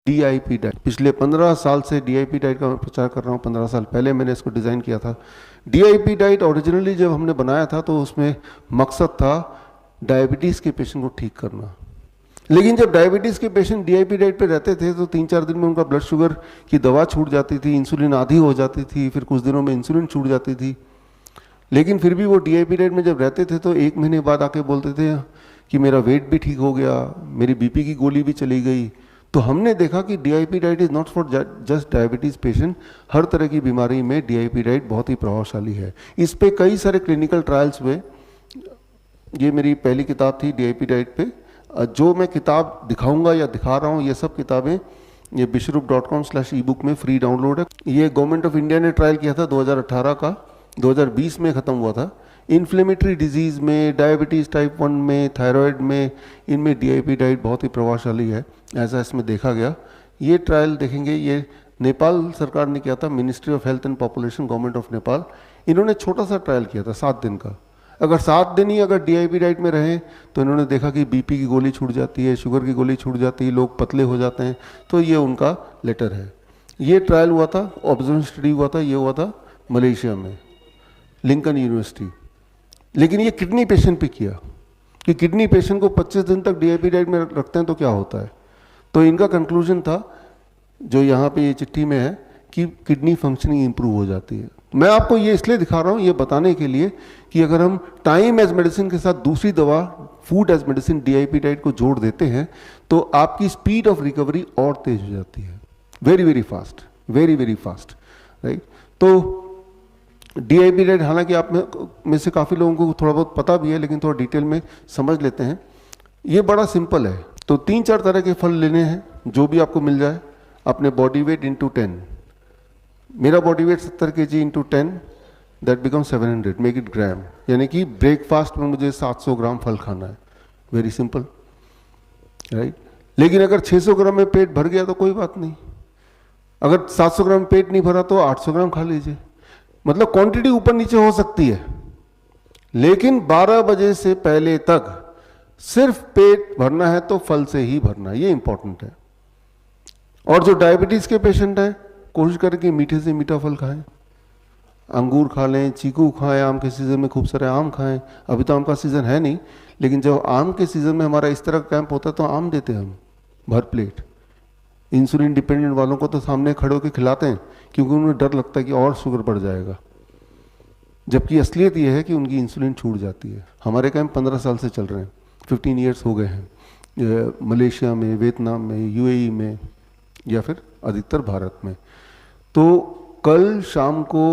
DIP diet, पिछले 15 साल से DIP डाइट का मैं प्रचार कर रहा हूँ। 15 साल पहले मैंने इसको डिज़ाइन किया था। DIP डाइट ओरिजिनली जब हमने बनाया था तो उसमें मकसद था डायबिटीज़ के पेशेंट को ठीक करना। लेकिन जब डायबिटीज़ के पेशेंट DIP डाइट पे रहते थे तो 3-4 दिन में उनका ब्लड शुगर की दवा छूट जाती थी, इंसुलिन आधी हो जाती थी, फिर कुछ दिनों में इंसुलिन छूट जाती थी। लेकिन फिर भी वो DIP डाइट में जब रहते थे तो 1 महीने बाद आके बोलते थे कि मेरा वेट भी ठीक हो गया, मेरी BP की गोली भी चली गई। तो हमने देखा कि DIP diet is not for just diabetes patient, हर तरह की बीमारी में DIP डाइट बहुत ही प्रभावशाली है। इस पे कई सारे क्लिनिकल ट्रायल्स हुए। ये मेरी पहली किताब थी DIP डाइट पे। जो मैं किताब दिखाऊंगा या दिखा रहा हूँ, ये सब किताबें ये bishrup.com/ebook में फ्री डाउनलोड है। ये गवर्नमेंट ऑफ इंडिया ने ट्रायल किया था 2018 का, 2020 में ख़त्म हुआ था। इन्फ्लेमेटरी डिजीज़ में, डायबिटीज़ टाइप 1 में, थायराइड में, इनमें DIP डाइट बहुत ही प्रभावशाली है, ऐसा इसमें देखा गया। ये ट्रायल देखेंगे, ये नेपाल सरकार ने किया था, ministry of health and population, government of Nepal. इन्होंने छोटा सा ट्रायल किया था 7 दिन का। अगर 7 दिन ही अगर DIP डाइट में रहे तो इन्होंने देखा कि BP की गोली छूट जाती है, शुगर की गोली छूट जाती है, लोग पतले हो जाते हैं। तो ये उनका लेटर है। ये ट्रायल हुआ था, ऑब्जर्वेशन स्टडी हुआ था, ये हुआ था मलेशिया में, लिंकन यूनिवर्सिटी। लेकिन ये किडनी पेशेंट पे किया कि किडनी पेशेंट को 25 दिन तक DIP डाइट में रखते हैं तो क्या होता है। तो इनका कंक्लूजन था, जो यहाँ पे ये चिट्ठी में है, कि किडनी फंक्शनिंग इंप्रूव हो जाती है। मैं आपको ये इसलिए दिखा रहा हूँ, ये बताने के लिए कि अगर हम टाइम एज मेडिसिन के साथ दूसरी दवा food as medicine DIP diet को जोड़ देते हैं तो आपकी स्पीड ऑफ रिकवरी और तेज हो जाती है, very very fast, very very fast, right. तो DIP डाइट हालांकि आप में से काफ़ी लोगों को थोड़ा बहुत पता भी है, लेकिन थोड़ा डिटेल में समझ लेते हैं। ये बड़ा सिंपल है। तो 3-4 तरह के फल लेने हैं, जो भी आपको मिल जाए, अपने बॉडी वेट इंटू 10। मेरा body weight 70 kg into 10, that become 700, make it gram. यानी कि ब्रेकफास्ट में मुझे 700 ग्राम फल खाना है, वेरी सिंपल, राइट। लेकिन अगर 600 ग्राम में पेट भर गया तो कोई बात नहीं। अगर 700 ग्राम पेट नहीं भरा तो 800 ग्राम खा लीजिए। मतलब क्वांटिटी ऊपर नीचे हो सकती है, लेकिन 12 बजे से पहले तक सिर्फ पेट भरना है तो फल से ही भरना है, ये इंपॉर्टेंट है। और जो डायबिटीज के पेशेंट हैं, कोशिश करें कि मीठे से मीठा फल खाएं, अंगूर खा लें, चीकू खाएं, आम के सीज़न में खूब सारे आम खाएं। अभी तो आम का सीज़न है नहीं, लेकिन जब आम के सीज़न में हमारा इस तरह का कैंप होता है तो आम देते हैं हम भर प्लेट। इंसुलिन डिपेंडेंट वालों को तो सामने खड़े होकर खिलाते हैं, क्योंकि उन्हें डर लगता है कि और शुगर बढ़ जाएगा, जबकि असलियत ये है कि उनकी इंसुलिन छूट जाती है। हमारे कैंप 15 साल से चल रहे हैं, 15 ईयर्स हो गए हैं, मलेशिया में, वियतनाम में, UAE में, या फिर अधिकतर भारत में। तो कल शाम को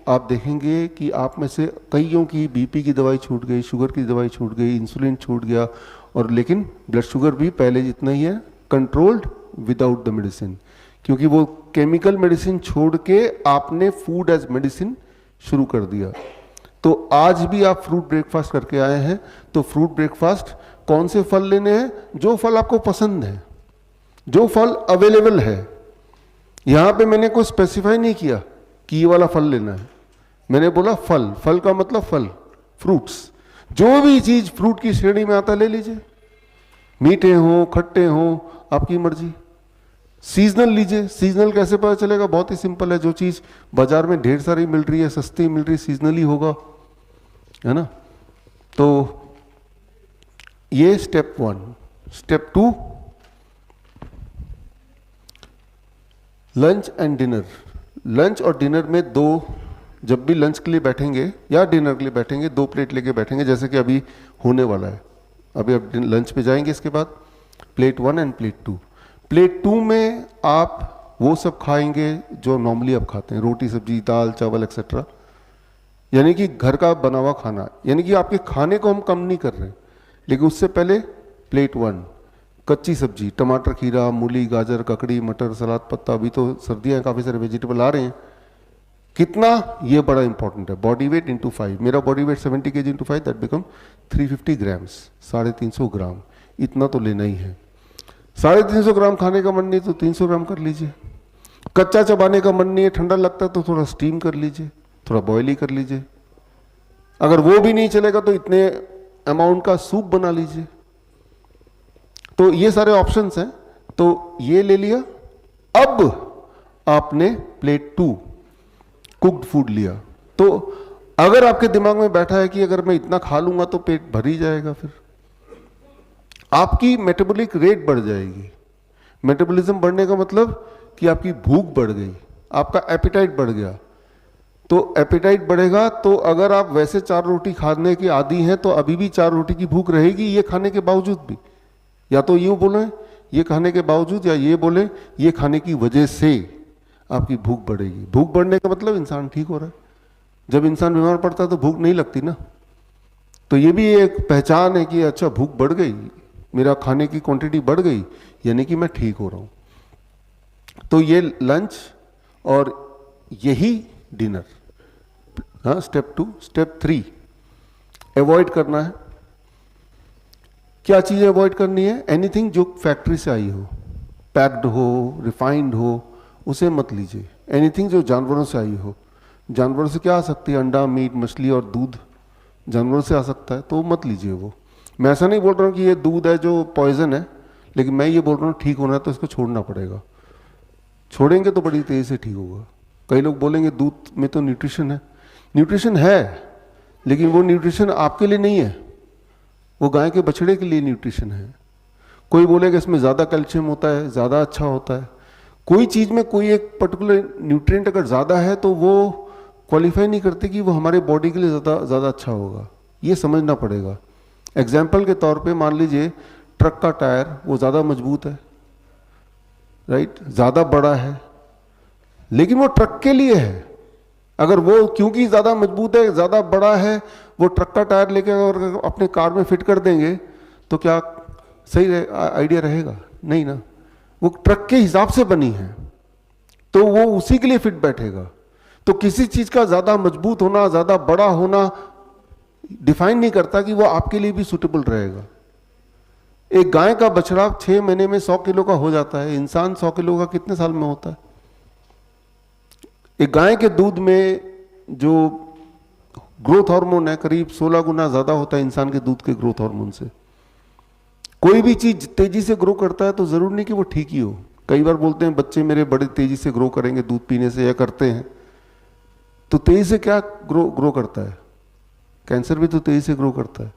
आप देखेंगे कि आप में से कईयों की BP की दवाई छूट गई, शुगर की दवाई छूट गई, इंसुलिन छूट गया, और लेकिन ब्लड शुगर भी पहले जितना ही है, कंट्रोल्ड विदाउट द मेडिसिन, क्योंकि वो केमिकल मेडिसिन छोड़ के आपने फूड एज मेडिसिन शुरू कर दिया। तो आज भी आप फ्रूट ब्रेकफास्ट करके आए हैं, तो फ्रूट ब्रेकफास्ट कौन से फल लेने हैं? जो फल आपको पसंद है, जो फल अवेलेबल है। यहां पे मैंने कोई स्पेसिफाई नहीं किया कि ये वाला फल लेना है, मैंने बोला फल। फल का मतलब फल, फ्रूट्स, जो भी चीज फ्रूट की श्रेणी में आता ले लीजिए, मीठे हो, खट्टे हो, आपकी मर्जी। सीजनल लीजिए। सीजनल कैसे पता चलेगा? बहुत ही सिंपल है, जो चीज बाजार में ढेर सारी मिल रही है, सस्ती मिल रही है, सीजनली होगा, है ना। तो ये step 1। Step 2, lunch and dinner. Lunch और डिनर में जब भी लंच के लिए बैठेंगे या डिनर के लिए बैठेंगे, 2 प्लेट लेके बैठेंगे, जैसे कि अभी होने वाला है। अभी आप लंच पे जाएंगे, इसके बाद प्लेट 1 एंड प्लेट 2। प्लेट 2 में आप वो सब खाएंगे जो नॉर्मली आप खाते हैं, रोटी सब्जी दाल चावल एक्सेट्रा, यानी कि घर का बना हुआ खाना। यानी कि आपके खाने को हम कम नहीं कर रहे, लेकिन उससे पहले प्लेट 1 कच्ची सब्जी, टमाटर, खीरा, मूली, गाजर, ककड़ी, मटर, सलाद पत्ता। अभी तो सर्दियाँ, काफ़ी सारे वेजिटेबल आ रहे हैं। कितना, ये बड़ा इंपॉर्टेंट है। Body weight into 5। मेरा body weight 70 kg into 5, that become 350 grams, 350 ग्राम। इतना तो लेना ही है। 350 ग्राम खाने का मन नहीं तो 300 ग्राम कर लीजिए। कच्चा चबाने का मन नहीं है, ठंडा लगता है तो थोड़ा स्टीम कर लीजिए, थोड़ा बॉयल ही कर लीजिए। अगर वो भी नहीं चलेगा तो इतने अमाउंट का सूप बना लीजिए। तो ये सारे ऑप्शंस हैं। तो ये ले लिया, अब आपने प्लेट 2 कुक्ड फूड लिया, तो अगर आपके दिमाग में बैठा है कि अगर मैं इतना खा लूंगा तो पेट भर ही जाएगा, फिर आपकी मेटाबॉलिक रेट बढ़ जाएगी। मेटाबॉलिज्म बढ़ने का मतलब कि आपकी भूख बढ़ गई, आपका एपेटाइट बढ़ गया। तो एपेटाइट बढ़ेगा, तो अगर आप वैसे 4 रोटी खाने के आदी हैं तो अभी भी 4 रोटी की भूख रहेगी, ये खाने के बावजूद भी। या तो यूं बोले ये खाने के बावजूद, या ये बोले ये खाने की वजह से आपकी भूख बढ़ेगी। भूख बढ़ने का मतलब इंसान ठीक हो रहा है। जब इंसान बीमार पड़ता है तो भूख नहीं लगती ना, तो ये भी एक पहचान है कि अच्छा भूख बढ़ गई, मेरा खाने की क्वांटिटी बढ़ गई, यानी कि मैं ठीक हो रहा हूं। तो ये लंच और यही डिनर। हाँ, स्टेप 2। स्टेप 3 अवॉइड करना है। क्या चीजें अवॉइड करनी है? एनीथिंग जो फैक्ट्री से आई हो, पैक्ड हो, रिफाइंड हो, उसे मत लीजिए। एनीथिंग जो जानवरों से आई हो। जानवरों से क्या आ सकती है? अंडा, मीट, मछली और दूध जानवरों से आ सकता है, तो मत लीजिए वो। मैं ऐसा नहीं बोल रहा हूँ कि ये दूध है जो पॉइजन है, लेकिन मैं ये बोल रहा हूँ ठीक होना है तो इसको छोड़ना पड़ेगा। छोड़ेंगे तो बड़ी तेजी से ठीक होगा। कई लोग बोलेंगे दूध में तो न्यूट्रिशन है। न्यूट्रिशन है, लेकिन वो न्यूट्रिशन आपके लिए नहीं है, वो गाय के बछड़े के लिए न्यूट्रिशन है। कोई बोलेगा इसमें ज़्यादा कैल्शियम होता है, ज़्यादा अच्छा होता है। कोई चीज़ में कोई एक पर्टिकुलर न्यूट्रिएंट अगर ज़्यादा है तो वो क्वालिफाई नहीं करते कि वो हमारे बॉडी के लिए ज़्यादा अच्छा होगा। ये समझना पड़ेगा। एग्जाम्पल के तौर पे मान लीजिए ट्रक का टायर वो ज़्यादा मजबूत है, राइट, ज़्यादा बड़ा है, लेकिन वो ट्रक के लिए है। अगर वो क्योंकि ज़्यादा मजबूत है, ज़्यादा बड़ा है, वो ट्रक का टायर लेके अगर अपने कार में फिट कर देंगे तो क्या सही आइडिया रहेगा? नहीं ना। वो ट्रक के हिसाब से बनी है तो वो उसी के लिए फिट बैठेगा। तो किसी चीज़ का ज़्यादा मजबूत होना, ज़्यादा बड़ा होना डिफाइन नहीं करता कि वो आपके लिए भी सूटेबल रहेगा। एक गाय का बछड़ा 6 महीने में 100 किलो का हो जाता है। इंसान 100 किलो का कितने साल में होता है? एक गाय के दूध में जो ग्रोथ हार्मोन है करीब 16 गुना ज्यादा होता है इंसान के दूध के ग्रोथ हार्मोन से। कोई भी चीज तेजी से ग्रो करता है तो जरूर नहीं कि वो ठीक ही हो। कई बार बोलते हैं बच्चे मेरे बड़े तेजी से ग्रो करेंगे दूध पीने से, या करते हैं, तो तेजी से क्या ग्रो करता है? कैंसर भी तो तेजी से ग्रो करता है।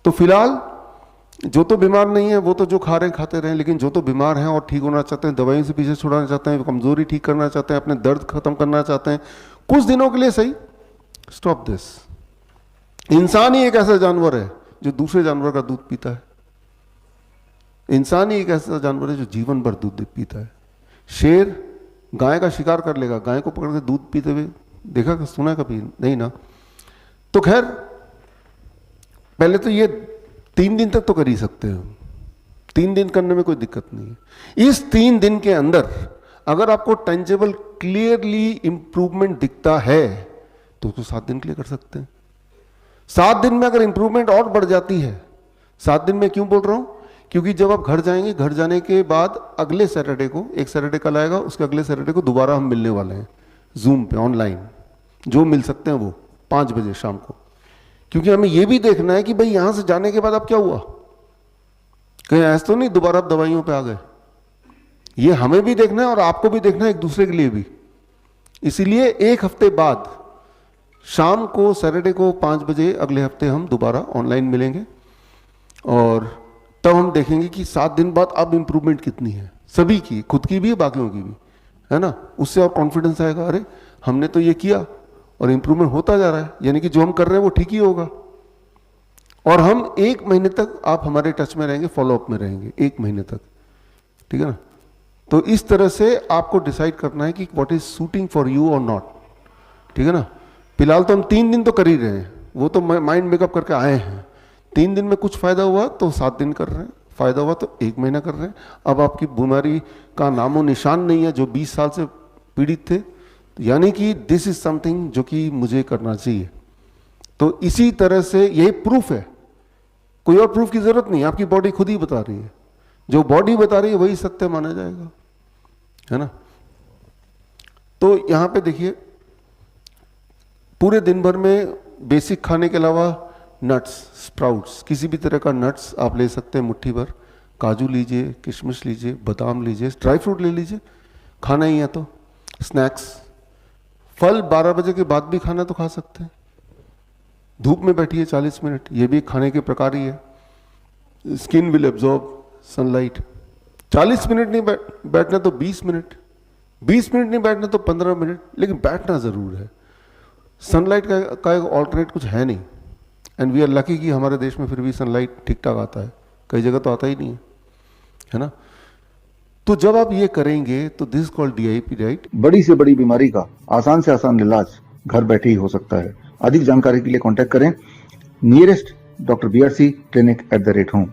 तो फिलहाल जो तो बीमार नहीं है वो तो जो खा रहे हैं खाते रहें, लेकिन जो तो बीमार हैं और ठीक होना चाहते हैं, दवाइयों से पीछे छुड़ाना चाहते हैं, कमजोरी ठीक करना चाहते हैं, अपने दर्द खत्म करना चाहते हैं कुछ दिनों के लिए, सही, स्टॉप दिस। इंसान ही एक ऐसा जानवर है जो दूसरे जानवर का दूध पीता है। इंसान ही एक ऐसा जानवर है जो जीवन भर दूध पीता है। शेर गाय का शिकार कर लेगा, गाय को पकड़ के दूध पीते हुए देखा, सुना कभी? नहीं ना। तो खैर, पहले तो ये 3 दिन तक तो कर ही सकते हो। 3 दिन करने में कोई दिक्कत नहीं है। इस 3 दिन के अंदर अगर आपको टेंजेबल क्लियरली इंप्रूवमेंट दिखता है तो 7 दिन के लिए कर सकते हैं। 7 दिन में अगर इंप्रूवमेंट और बढ़ जाती है, 7 दिन में क्यों बोल रहा हूं? क्योंकि जब आप घर जाएंगे, घर जाने के बाद अगले सैटरडे को, एक सैटरडे कल आएगा, उसके अगले सैटरडे को दोबारा हम मिलने वाले हैं जूम पे ऑनलाइन, जो मिल सकते हैं वो 5 बजे शाम को। क्योंकि हमें यह भी देखना है कि भाई यहां से जाने के बाद अब क्या हुआ, कहीं ऐसा तो नहीं दोबारा आप दवाइयों पे आ गए। ये हमें भी देखना है और आपको भी देखना है, एक दूसरे के लिए भी। इसीलिए 1 हफ्ते बाद शाम को, सैटरडे को 5 बजे अगले हफ्ते हम दोबारा ऑनलाइन मिलेंगे और तब हम देखेंगे कि 7 दिन बाद अब इंप्रूवमेंट कितनी है, सभी की, खुद की भी बाकियों की भी, है ना। उससे और कॉन्फिडेंस आएगा, अरे हमने तो ये किया और इंप्रूवमेंट होता जा रहा है, यानी कि जो हम कर रहे हैं वो ठीक ही होगा। और हम 1 महीने तक आप हमारे टच में रहेंगे, फॉलोअप में रहेंगे 1 महीने तक, ठीक है ना। तो इस तरह से आपको डिसाइड करना है कि what is suiting for you और नॉट, ठीक है ना। फिलहाल तो हम 3 दिन तो कर ही रहे हैं, वो तो माइंड मेकअप करके आए हैं। 3 दिन में कुछ फायदा हुआ तो 7 दिन कर रहे हैं, फायदा हुआ तो 1 महीना कर रहे हैं। अब आपकी बीमारी का नामो निशान नहीं है जो 20 साल से पीड़ित थे, यानी कि दिस इज समथिंग जो कि मुझे करना चाहिए। तो इसी तरह से यही प्रूफ है, कोई और प्रूफ की जरूरत नहीं, आपकी बॉडी खुद ही बता रही है। जो बॉडी बता रही है वही सत्य माना जाएगा, है ना। तो यहां पे देखिए, पूरे दिन भर में बेसिक खाने के अलावा नट्स, स्प्राउट्स, किसी भी तरह का नट्स आप ले सकते हैं मुट्ठी भर, काजू लीजिए, किशमिश लीजिए, बादाम लीजिए, ड्राई फ्रूट ले लीजिए, खाना ही है तो। स्नैक्स, फल 12 बजे के बाद भी खाना तो खा सकते हैं। धूप में बैठिए 40 मिनट, ये भी खाने के प्रकार ही है। Skin will absorb sunlight. 40 minute नहीं बैठना तो 20 मिनट, 20 मिनट नहीं बैठना तो 15 मिनट, लेकिन बैठना ज़रूर है। सनलाइट का एक ऑल्टरनेट कुछ है नहीं, एंड वी आर लकी कि हमारे देश में फिर भी सनलाइट ठीक ठाक आता है, कई जगह तो आता ही नहीं है ना। तो जब आप ये करेंगे तो दिस कॉल्ड DIP डाइट। बड़ी से बड़ी बीमारी का आसान से आसान इलाज घर बैठे ही हो सकता है। अधिक जानकारी के लिए कांटेक्ट करें nearest doctor BRC clinic @home।